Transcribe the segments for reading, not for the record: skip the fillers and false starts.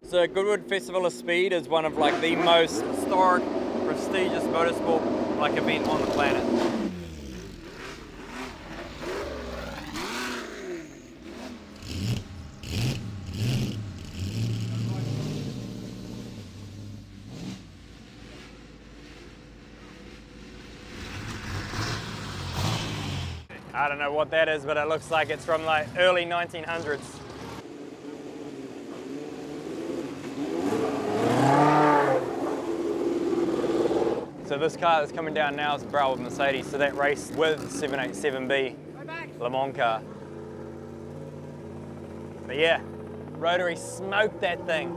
So Goodwood Festival of Speed is one of the most historic, prestigious motorsport event on the planet. I don't know what that is, but it looks like it's from early 1900s. So this car that's coming down now is Brau with Mercedes, so that race with 787B Le Mans car. But yeah, Rotary smoked that thing.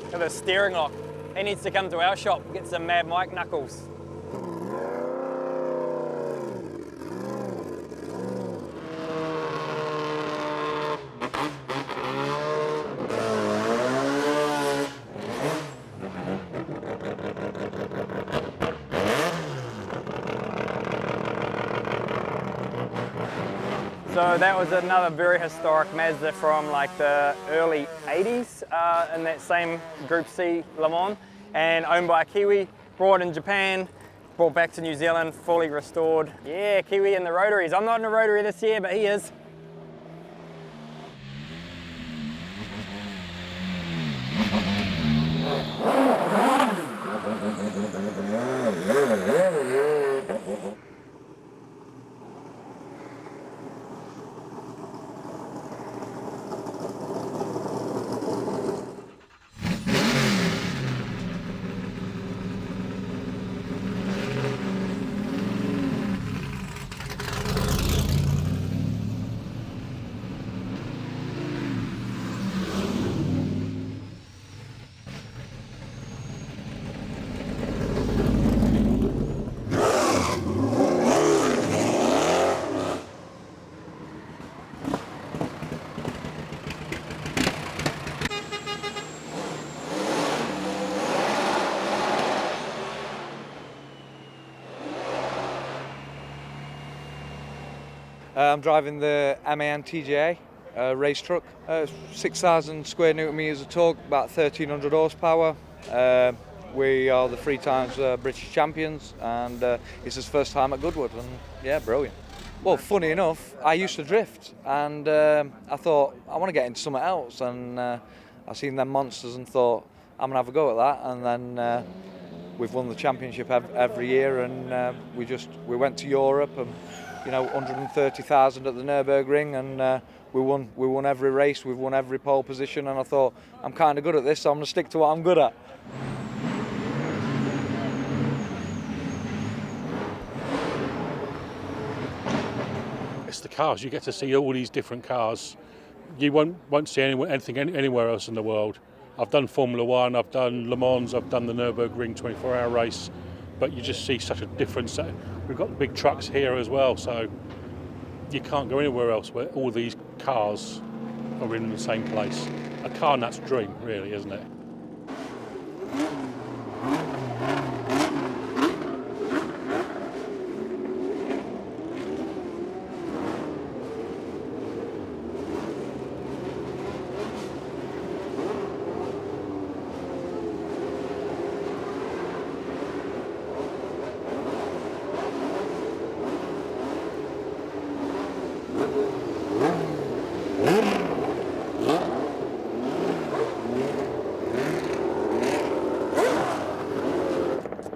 Look at the steering lock. He needs to come to our shop, get some Mad Mike knuckles. So that was another very historic Mazda from the early 80s in that same Group C Le Mans, and owned by a Kiwi, brought in Japan, brought back to New Zealand, fully restored. Yeah, Kiwi in the Rotaries. I'm not in a Rotary this year, but he is. I'm driving the MAN TJA race truck. 6,000 square newton meters of torque, about 1,300 horsepower. We are the 3 times British champions, and it's his first time at Goodwood, and yeah, brilliant. Well, funny enough, I used to drift, and I thought I want to get into something else, and I seen them monsters and thought I'm gonna have a go at that, and then we've won the championship every year, and we went to Europe, and 130,000 at the Nürburgring, and we won every race, we've won every pole position, and I thought I'm kind of good at this, so I'm gonna stick to what I'm good at. It's the cars. You get to see all these different cars. You won't see anything anywhere else in the world. I've done Formula One, I've done Le Mans, I've done the Nürburgring 24-hour race, but you just see such a difference. We've got the big trucks here as well, so you can't go anywhere else where all these cars are in the same place. A car nut's dream, really, isn't it?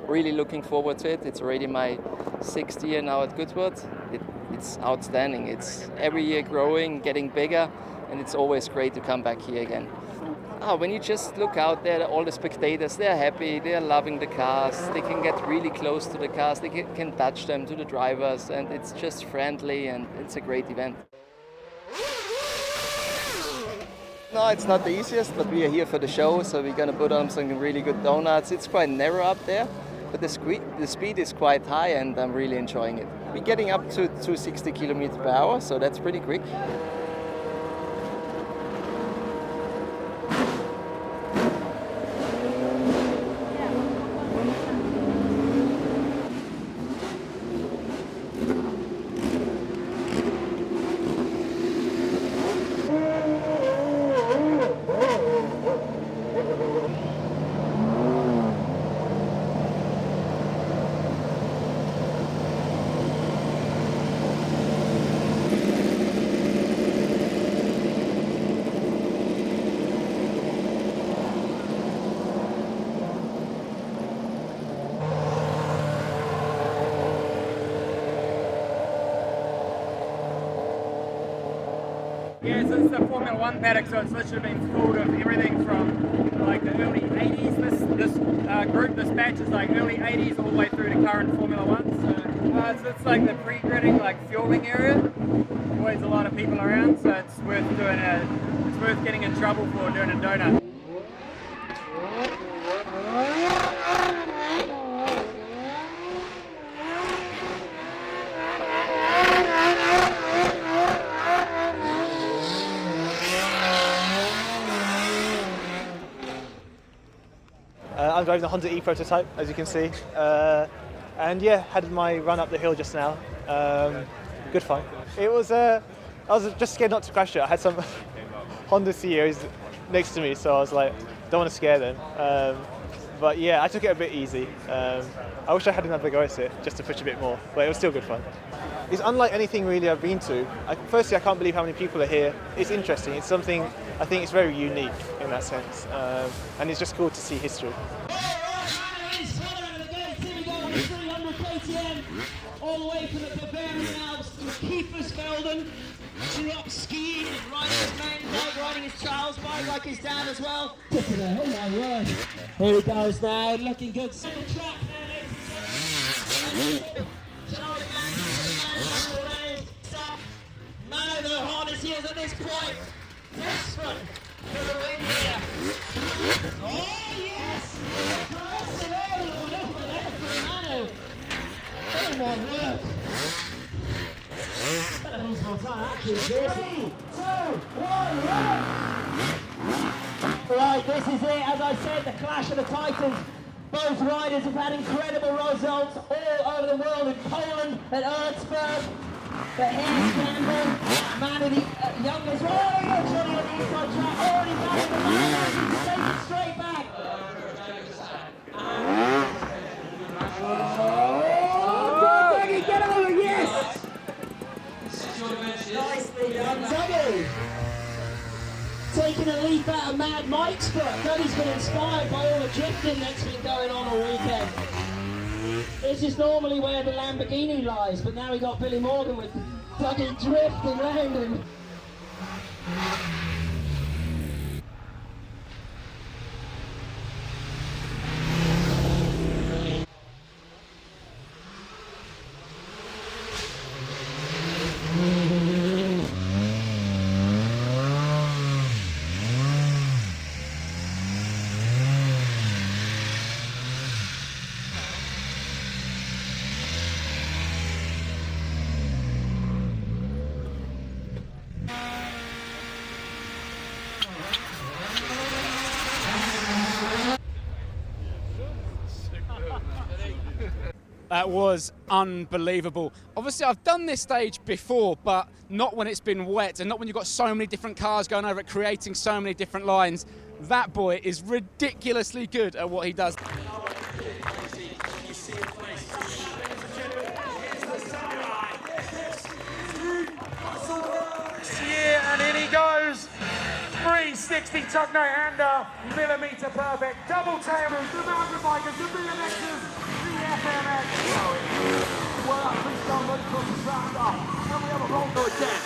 Really looking forward to it. It's already my 6th year now at Goodwood. It's outstanding. It's every year growing, getting bigger, and it's always great to come back here again. When you just look out there, all the spectators, they're happy, they're loving the cars, they can get really close to the cars, they can touch them, to the drivers, and it's just friendly, and it's a great event. No, it's not the easiest, but we are here for the show, so we're going to put on some really good donuts. It's quite narrow up there, but the speed is quite high, and I'm really enjoying it. We're getting up to 260 kilometers per hour, so that's pretty quick. Yeah, so it's the Formula One paddock, so it's literally been full of everything from like the early 80s. This batch is like early 80s all the way through to current Formula One. So it's like the pre-gridding, like fueling area. Always a lot of people around, so it's worth getting in trouble for doing a donut. I'm driving the Honda E prototype, as you can see, and yeah, had my run up the hill just now. Good fun. It was. I was just scared not to crash it. I had some Honda CEOs next to me, so I was like, don't want to scare them. But yeah, I took it a bit easy. I wish I had another go at it just to push a bit more, but it was still good fun. It's unlike anything really I've been to. Firstly, I can't believe how many people are here. It's interesting. It's something I think it's very unique in that sense, and it's just cool to see history. All the way from the Bavarian Alps to Kiefersfelden, to up skiing and riding his mountain bike, riding his Charles bike like his dad as well. Oh my word. Here he goes now, looking good. On the track now. Man of the harness heels at this point. Desperate for the win here. Oh yes! Oh my word! Better lose more time actually. 3, 2, 1, right, this is it. As I said, the clash of the titans. Both riders have had incredible results all over the world. In Poland, at Erzberg, the Hare Scramble, man of the youngest. Oh, you're Johnny on the inside track. Already back in the line. Take it straight back. Get over, yes! Nicely done, Dougie! Taking a leaf out of Mad Mike's foot. Dougie's been inspired by all the drifting that's been going on all weekend. This is normally where the Lamborghini lies, but now we got Billy Morgan with Dougie drifting round him. That was unbelievable. Obviously, I've done this stage before, but not when it's been wet and not when you've got so many different cars going over it, creating so many different lines. That boy is ridiculously good at what he does. Yeah, and in he goes. 360 tuck no hander, millimetre perfect, double tailrooms, the mountain bikers, the BMXers, the FMX. Well, please don't let it cross the sounder. And we have a roll again.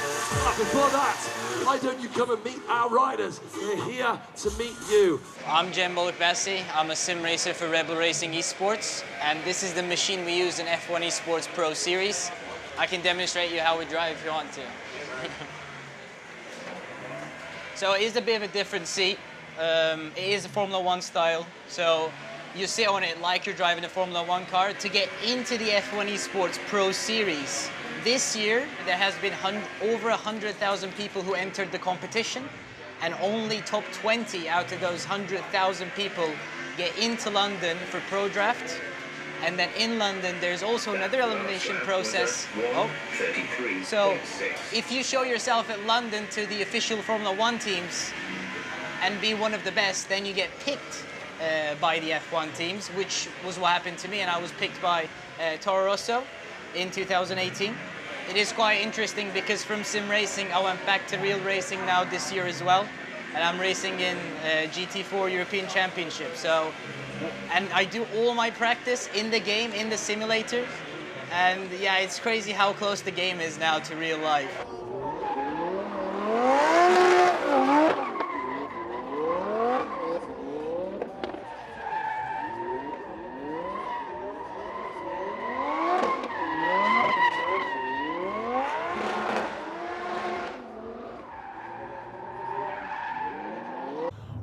But before that, why don't you come and meet our riders? We're here to meet you. I'm Goodwood Festival. I'm a sim racer for Red Bull Racing Esports, and this is the machine we use in F1 Esports Pro Series. I can demonstrate you how we drive if you want to. So it is a bit of a different seat. It is a Formula One style. So you sit on it like you're driving a Formula One car. To get into the F1 Esports Pro Series, this year there has been over 100,000 people who entered the competition, and only top 20 out of those 100,000 people get into London for Pro Draft. And then in London, there's also another elimination process. So if you show yourself at London to the official Formula One teams and be one of the best, then you get picked by the F1 teams, which was what happened to me, and I was picked by Toro Rosso in 2018. It is quite interesting because from sim racing, I went back to real racing now this year as well, and I'm racing in GT4 European Championship. So. And I do all my practice in the game, in the simulator. And yeah, it's crazy how close the game is now to real life.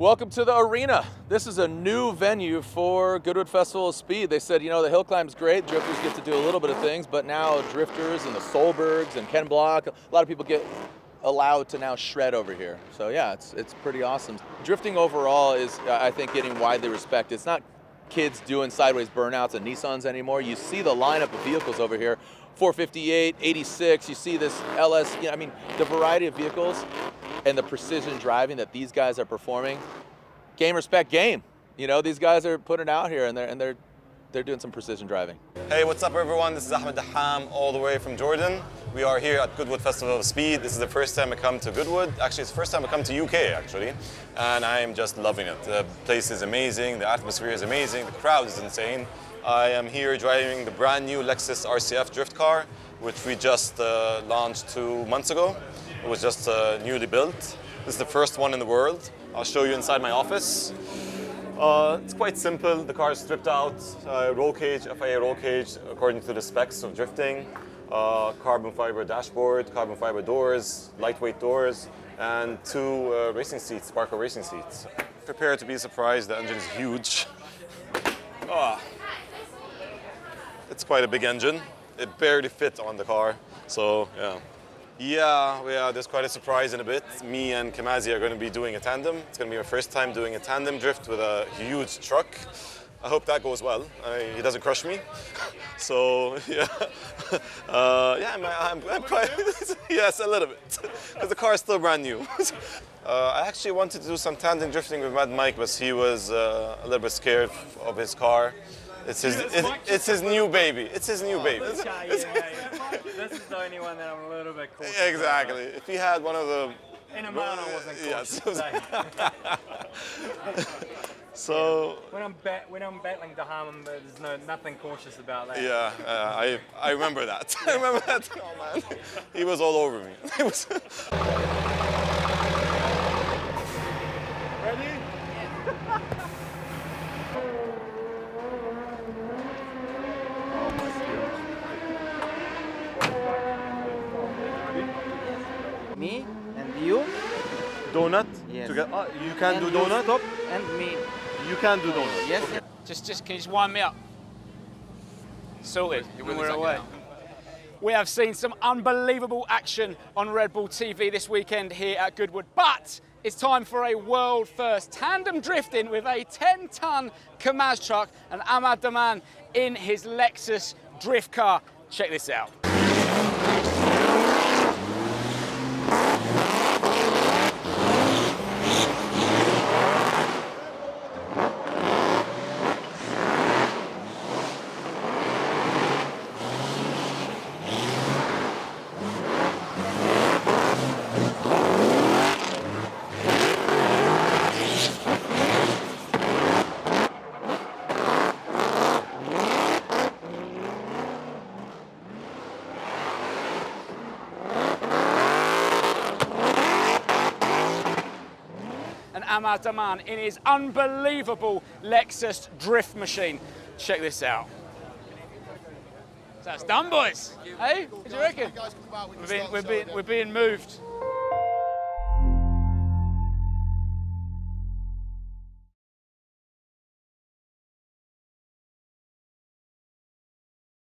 Welcome to the arena. This is a new venue for Goodwood Festival of Speed. They said, you know, the hill climb's great, drifters get to do a little bit of things, but now drifters and the Solbergs and Ken Block, a lot of people get allowed to now shred over here. So yeah, it's pretty awesome. Drifting overall is, I think, getting widely respected. It's not kids doing sideways burnouts and Nissans anymore. You see the lineup of vehicles over here, 458, 86, you see this LS, you know, I mean, the variety of vehicles and the precision driving that these guys are performing, game respect game. You know, these guys are putting it out here and they're doing some precision driving. Hey, what's up everyone? This is Ahmed Daham all the way from Jordan. We are here at Goodwood Festival of Speed. This is the first time I come to Goodwood. Actually, it's the first time I come to UK actually. And I'm just loving it. The place is amazing, the atmosphere is amazing, the crowd is insane. I am here driving the brand new Lexus RCF drift car, which we just launched 2 months ago. It was just newly built. This is the first one in the world. I'll show you inside my office. It's quite simple. The car is stripped out, roll cage, FIA roll cage, according to the specs of drifting. Carbon fiber dashboard, carbon fiber doors, lightweight doors, and 2 racing seats, Sparco racing seats. Prepare to be surprised, the engine is huge. It's quite a big engine. It barely fit on the car, so yeah. Yeah, there's quite a surprise in a bit. Me and Kamazi are going to be doing a tandem. It's going to be my first time doing a tandem drift with a huge truck. I hope that goes well. He doesn't crush me. So, yeah. I'm quite, yes, a little bit. Because the car is still brand new. I actually wanted to do some tandem drifting with Mad Mike, but he was a little bit scared of his car. It's his new baby. It's his new baby. This is the only one that I'm a little bit cautious Exactly. If he had one of the... In a man, I wasn't cautious. Yes. So... When I'm battling Daham, there's nothing cautious about that. Yeah, I remember that. I remember that. Oh man, he was all over me. He was... Ready? Me and you. Donut? Yes. You can do donut? Stop and me. You can do donut? Yes. Okay. Just can you just wind me up? Sorted. We're away. We have seen some unbelievable action on Red Bull TV this weekend here at Goodwood, but it's time for a world first. Tandem drifting with a 10-ton Kamaz truck and Ahmad Daman in his Lexus drift car. Check this out. Ahmad Daman in his unbelievable Lexus drift machine. Check this out. So that's done, boys. Hey, what do you reckon? We're being moved.